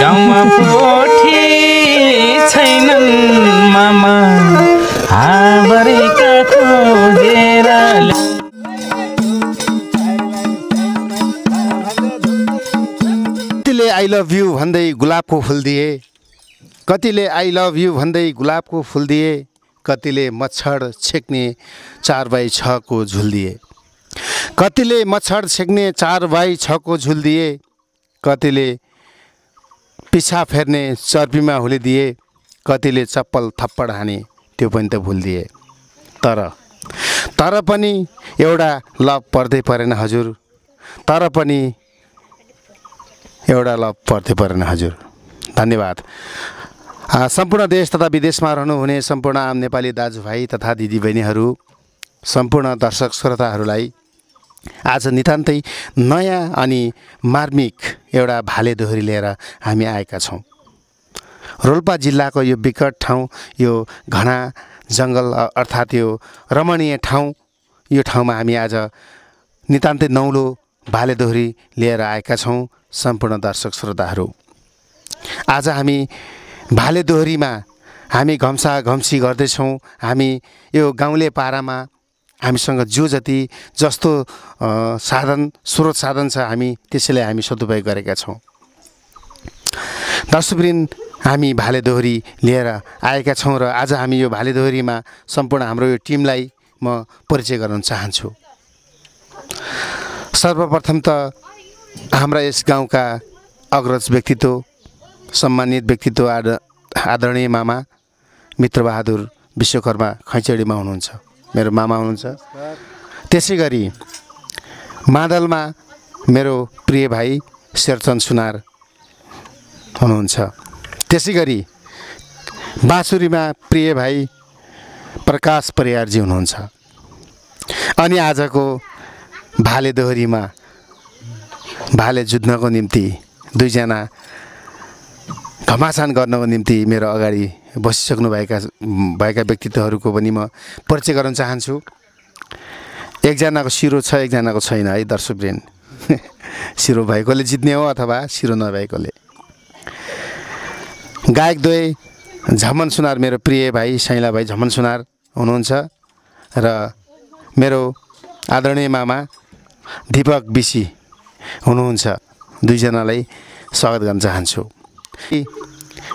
गाउँमा पोठी छैनन् मामा हाबरेका खोजेर कतिले आई लभ यू भन्दै गुलाबको फुल दिए, कतिले आई लभ यू भन्दै गुलाबको फुल दिए, कतिले मच्छर छेक्ने 4x6 को झुल दिए, कतिले मच्छर छेक्ने 4x6 को झुल दिए, कतिले पिछा फेर्ने चर्पीमा हुलिदिए, कतिले चप्पल थप्पड हाने त्यो पनि त भुलिदिए। तर पनि एउटा लभ पर्दै परेन हजुर, तर पनि एउटा लभ पर्दै परेन हजुर। धन्यवाद। सम्पूर्ण देश तथा विदेशमा रहनुहुने सम्पूर्ण आम नेपाली दाजुभाइ तथा दिदीबहिनीहरू, सम्पूर्ण दर्शक श्रोताहरूलाई आज नितान्तै नयाँ अनि मार्मिक एउटा भाले दोहोरी लिएर हामी आएका छौँ। रोल्पा जिल्लाको यो विकट ठाउँ, यो घना जङ्गल अर्थात् यो रमणीय ठाउँ, यो ठाउँमा हामी आज नितान्तै नौलो भाले दोहोरी लिएर आएका छौँ। सम्पूर्ण दर्शक श्रोताहरू, आज हामी भाले दोहोरीमा हामी घम्सा घम्सी गर्दैछौँ। हामी यो गाउँले पारामा हामीसँग जो जति जस्तो साधन स्रोत साधन छ हामी त्यसैलाई हामी सदुपयोग गरेका छौँ। दर्शकवृन्द, हामी भाले दोहोरी लिएर आएका छौँ र आज हामी यो भाले दोहोरीमा सम्पूर्ण हाम्रो यो टिमलाई म परिचय गराउन चाहन्छु। सर्वप्रथम त हाम्रा यस गाउँका अग्रज व्यक्तित्व, सम्मानित व्यक्तित्व आदरणीय मामा मित्रबहादुर विश्वकर्मा खैँचडीमा हुनुहुन्छ, मेरो मामा हुनुहुन्छ। त्यसै गरी मादलमा मेरो प्रिय भाइ शेरचन सुनार हुनुहुन्छ। त्यसै गरी बाँसुरीमा प्रिय भाइ प्रकाश परियारजी हुनुहुन्छ। अनि आजको भाले दोहोरीमा भाले जुझ्नको निम्ति दुईजना घमासान गर्नको निम्ति मेरो अगाडि बसिसक्नु भएका व्यक्तित्वहरूको पनि म परिचय गर्न चाहन्छु। एकजनाको सिरो छ, एकजनाको छैन है दर्शकवृन्द। सिरो भएकोले जित्ने हो अथवा सिरो नभएकोले। गायक द्वय झमन सुनार, मेरो प्रिय भाइ साइला भाइ झमन सुनार हुनुहुन्छ र मेरो आदरणीय मामा दीपक बिसी हुनुहुन्छ। दुईजनालाई स्वागत गर्न चाहन्छु।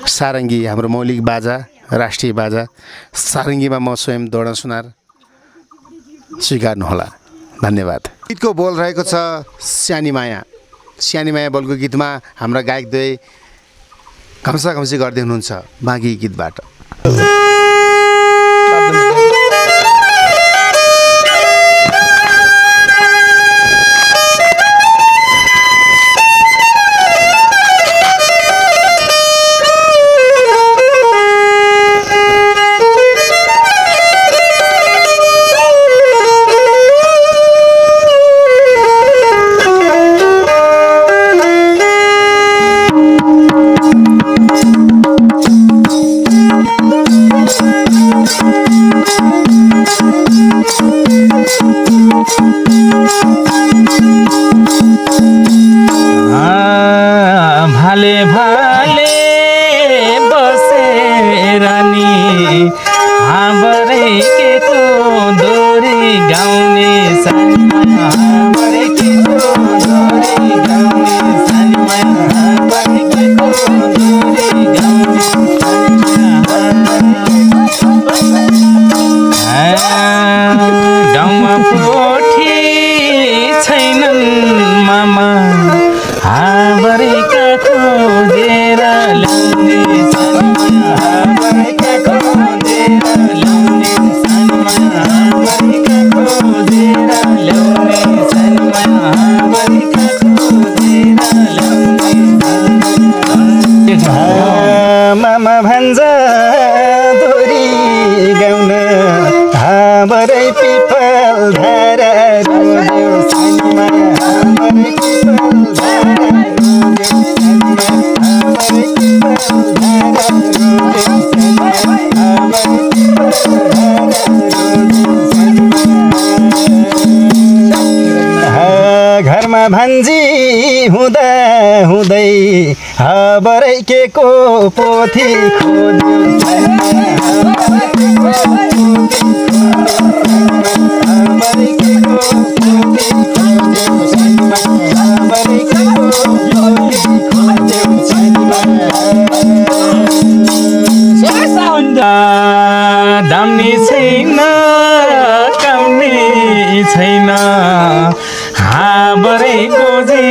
सारङ्गी, हाम्रो मौलिक बाजा, राष्ट्रिय बाजा सारङ्गीमा म स्वयं दोडा सुनार, स्वीकार्नुहोला। धन्यवाद। गीतको बोल रहेको छ सानी माया। सानी माया बोलको गीतमा हाम्रा गायकद्वय घम्सा घम्सी गर्दै हुनुहुन्छ बाँकी गीतबाट। भाले भाले बसे रानी हाबरेको दोरी गाउने सानीमा, हाबरेको दोरी गाउने सानीमा, हाबरेको दोरी गाउने गाउँमा पोठी छैनन् मामा हाबरेका खोजेर ल्याउने सानीमा, हाबरेका खोजेर ल्याउने सानीमा, हाबरेका खोजेर ल्याउने सानीमा, हाबरेका खोजेर ल्याउने मामा भन्छ दोरी गाउन हाबरै पिपल धारा रोज्यो सानीमा, हाबरै पिपल धारा रोज्यो हाबरै के को पोथी खोज्यो दाम्ने छैन काम्ने छैन हाबरै गोजी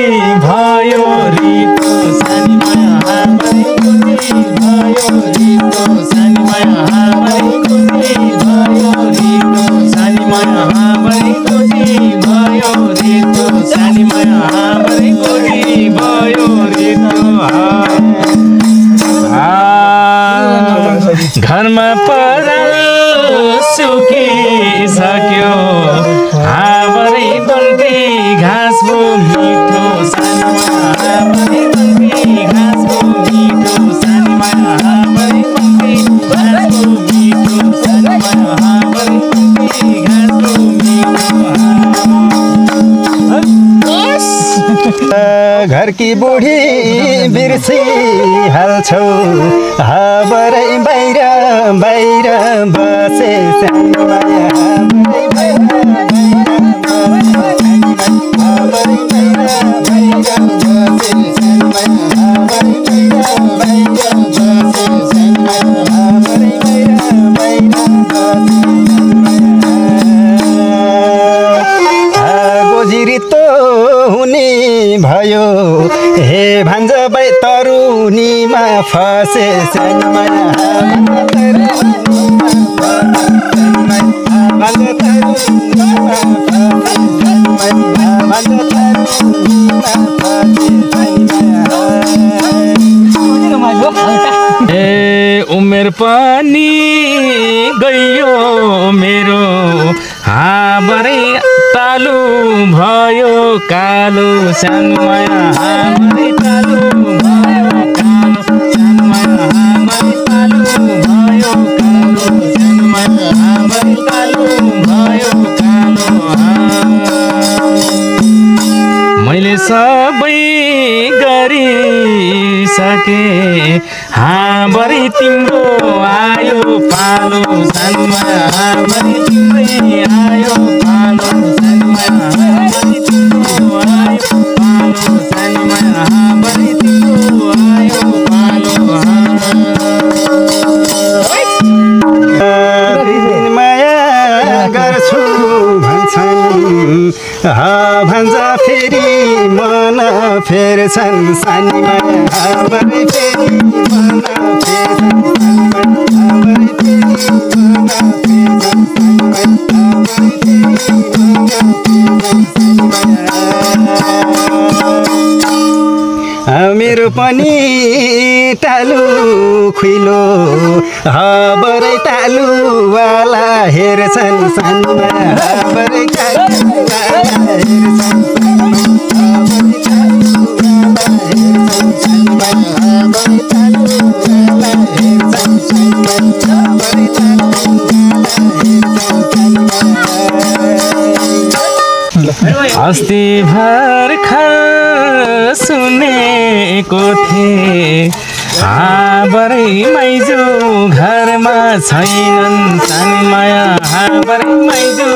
भयो रितो सानी माया हाबरै गोजी भयो रितो सानी माया हाबरै गोजी भयो रितो सानी माया हाबरै गोजी भयो रितो सानी माया हाबरै गोजी भयो रितो घरमा पराल सुकिसक्यो हाबरै बन्ती घाँस भो मिठो सानीमा हाबरै बन्ती घाँस भो मिठो सानीमा हाबरै बन्ती घाँस भो मिठो सानीमा हाबरै बन्ती घाँस भो मिठो घरकी बुढी बिर्सी हाल्छौ हाबरै बाहिर बाहिर बसे सानो माया गोजिरितो हुने भयो हे भान्ज बाई तरुनीमा फसे सानो माया उमेर पनि गयो मेरो हाबरै तालु भयो कालो सानो माया हाबरै तालु भयो कालो सानो माया हाबरै तालु भयो कालो सानो माया हाबरै तालु भयो कालो मैले सबै गरिसके हाबरै तिम्रो आयो पालो सानो माया हाबरै तिम्रै आयो पालो सानो माया हाबरै तिम्रो आयो पालो सानो माया हाबरै तिम्रो आयो पालो माया गर्छु भन्छन् भन्छ फेरि मन फेर्छन् सानी माया हाबरै फेरि मन फेर्छन् हाबरै फेरि मन फेर्छन् मेरो पनि तालु खुइलो हाबरै तालुवाला हेर्छन् सानो माया हाबरै तालुवाला हेर्छन् अस्ति भर्खर सुनेको थिएँ हाबरै माइजू घरमा छैनन् सानी माया हाबरै माइजू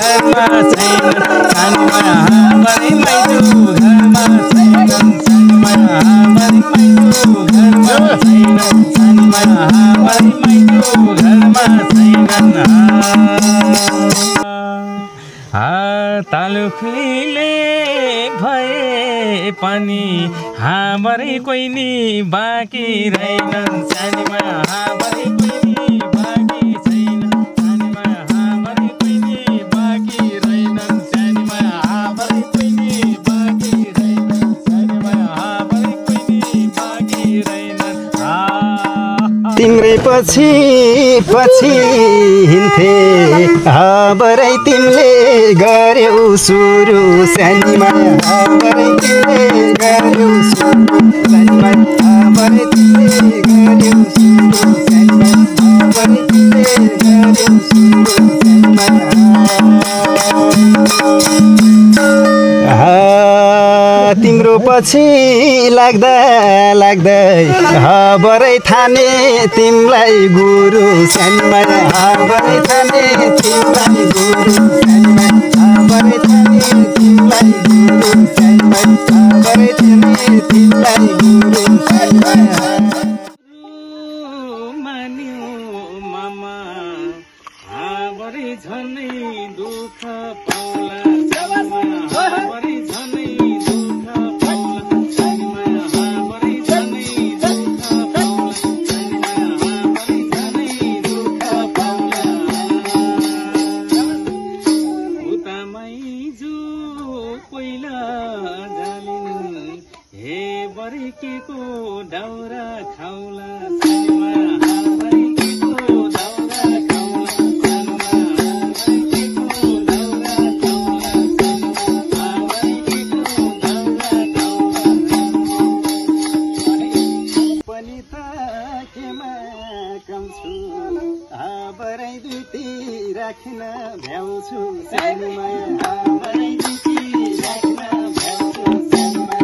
घरमा छैनन् सानी माया हाबरै माइजू घरमा छैनन् सानी माया हाबरै माइजू घरमा छैनन् सानी माया हाबरै माइजू घरमा छैनन् तालु खुइले भए पनि हाबरै कोही नि बाँकी रहेनन् सानी माया हाबरै कोही नि बाँकी छैन सानी माया हाबरै कोही नि बाँकी रहेनन् सानी माया हाबरै कोही नि बाँकी रहेनन् सानी माया हाबरै कोही नि बाँकी रहेनन् तिम्रै पछि पछि हिँड्थे हाबरै तिमीले गर्यौ सुरु सानी माया हाबरै तिमीले गर्यौ सुरु सानी माया हाबरै तिमीले गर्यौ सुरु सानी माया हाबरै तिमीले गर्यौ सुरु सानी माया तिम्रो पछि लाग्दा लाग्दै हबरै थाने तिमलाई गुरु सानीमाया हबरै थाने तिमलाई गुरु सानीमाया हबरै थाने तिमलाई गुरु सानीमाया हबरै थाने तिमलाई गुरु सानीमाया मान्यो मामा हाबरै झनै दुःख पाउला हाबरै झनै दुःख पाउला हाबरै झनै दुःख पाउला हाबरै झनै दुःख पाउला उतामै जो कोइला जालिन् हे बर्केको दाउरा खाउला राख्न भ्याउँछु सानीमाया हाबरै दुती राख्न भ्याउँछु सानीमाया हाबरै दुती राख्न भ्याउँछु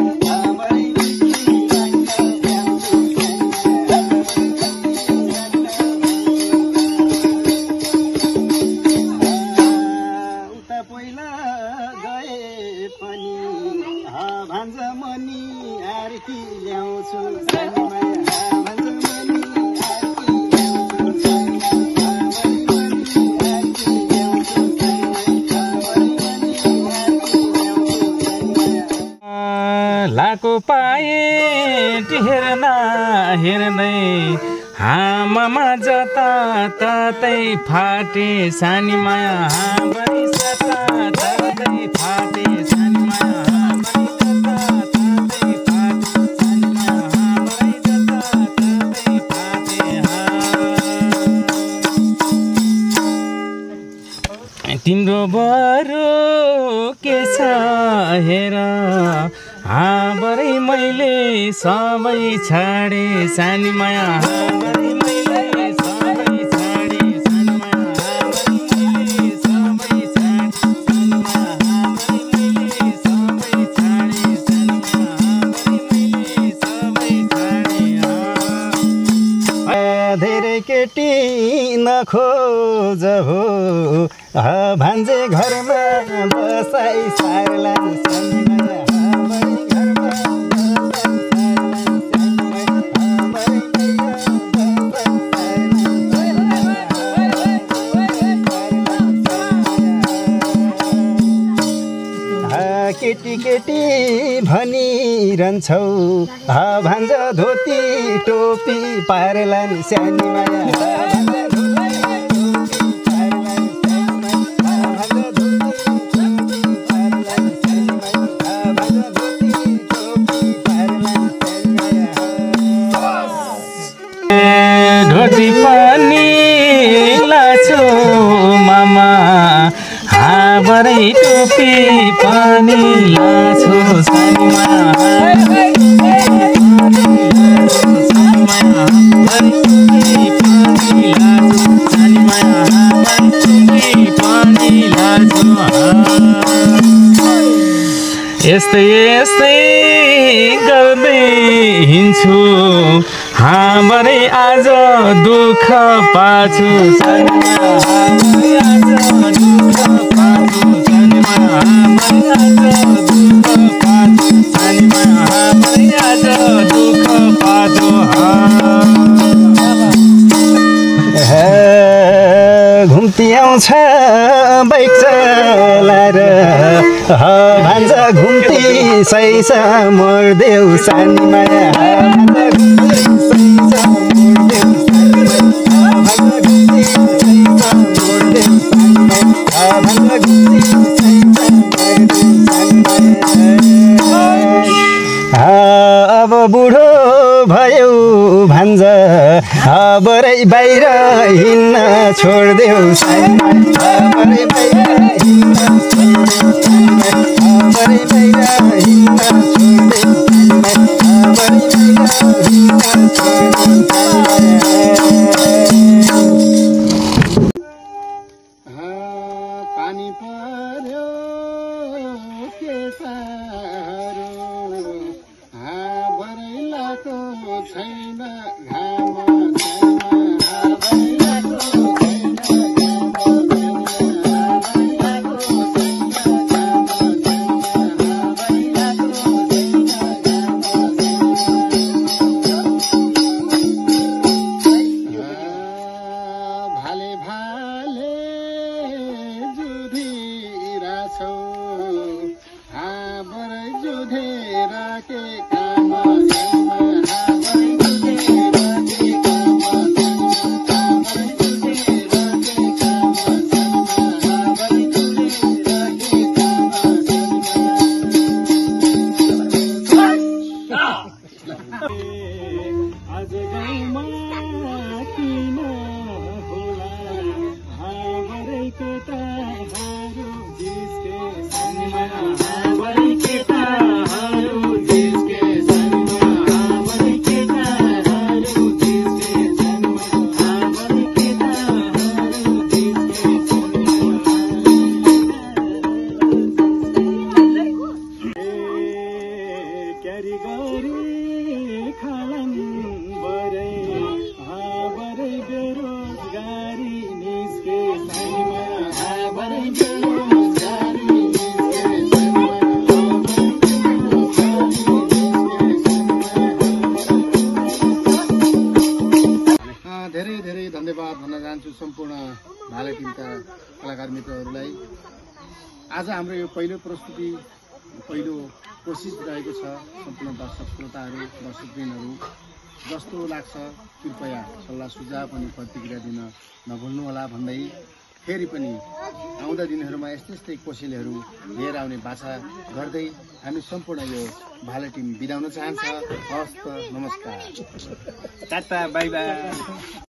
उता पहिला गए पनि भान्ज मनी आर्की ल्याउँछु सानीमाया लाको पाए हेर्न हेर्दै हाममा जता ततै फाटे सानीमाया हाबरै सता ततै फाटे सानीमाया हाबरै जता ततै फाटे सानीमाया हाबरै जता ततै फाटे तिम्रो बरु के छ हेर हाबरै मैले सबै छाडे सानीमाया हाबरै मैले सबै छाडे सानीमाया हाबरै मैले सबै छाडे सानीमाया हाबरै मैले सबै छाडे सानीमाया हाबरै मैले सबै छाडे धेरै केटी नखोज हो भान्जे घरमा बसाइ सार्ला सानीमाया हाबरै घरमा केटी केटी भनिरहन्छौ भान्ज धोती टोपी पार्लान् सानीमाया धोती पनि लाछु मामा हाबरै टोपी पनि लाछु सानीमाया हाबरै यस्तै यस्तै गर्दै हिँड्छु हाबरै आज दुःख पाछु सानीमाया हाबरै आज दुःख पाछु सानीमाया हाबरै आज दुःख पाछु सानीमाया हाबरै आज दुःख पाछु घुम्ती आउँछ बाइक चलाएर भान्जा घुम्ती सैस मर्देऊ सानीमाया अब बुढो भयो भान्जा हाबरै बाहिर हिँड्न छोडिदेऊ सानीमाया हाबरै बाहिर हिँड्न छोडिदेऊ हाबरै बाहिर हिँड्न छोडिदेऊ हाबरै बाहिर हिँड्न छोडिदेऊ पानी पर्यो के साह्रो छैन घाम भाले भाले जुधिरा छौ हाबर जुधेर के काम आज गाउँमा किन होला हाबरै केटाहरू जिस्के सनमा हाबरै केटाहरू जिस्के सनमा हाबरै केटाहरू जिस्के सनमा हाबरै केटाहरू जिस्के क्यारी गरी खालन बरै हाबरै बेरोजगारी निस्के सनमा हाबरै बेरोजगारी निस्के सनमा धेरै धेरै धन्यवाद भन्न चाहन्छु सम्पूर्ण भाले टिमका कलाकार मित्रहरूलाई। आज हाम्रो यो पहिलो प्रस्तुति पहिलो कोसिस रहेको छ। सम्पूर्ण दर्शक श्रोताहरू दर्शकवृन्दहरू जस्तो लाग्छ कृपया सल्लाह सुझाव अनि प्रतिक्रिया दिन नभुल्नुहोला भन्दै फेरि पनि आउँदा दिनहरूमा यस्तै यस्तै कोसेलीहरू लिएर आउने बाछा गर्दै हामी सम्पूर्ण यो भाले टिम बिदाउन चाहन्छ। हवस् त, नमस्कार, टाटा, बाई बाई।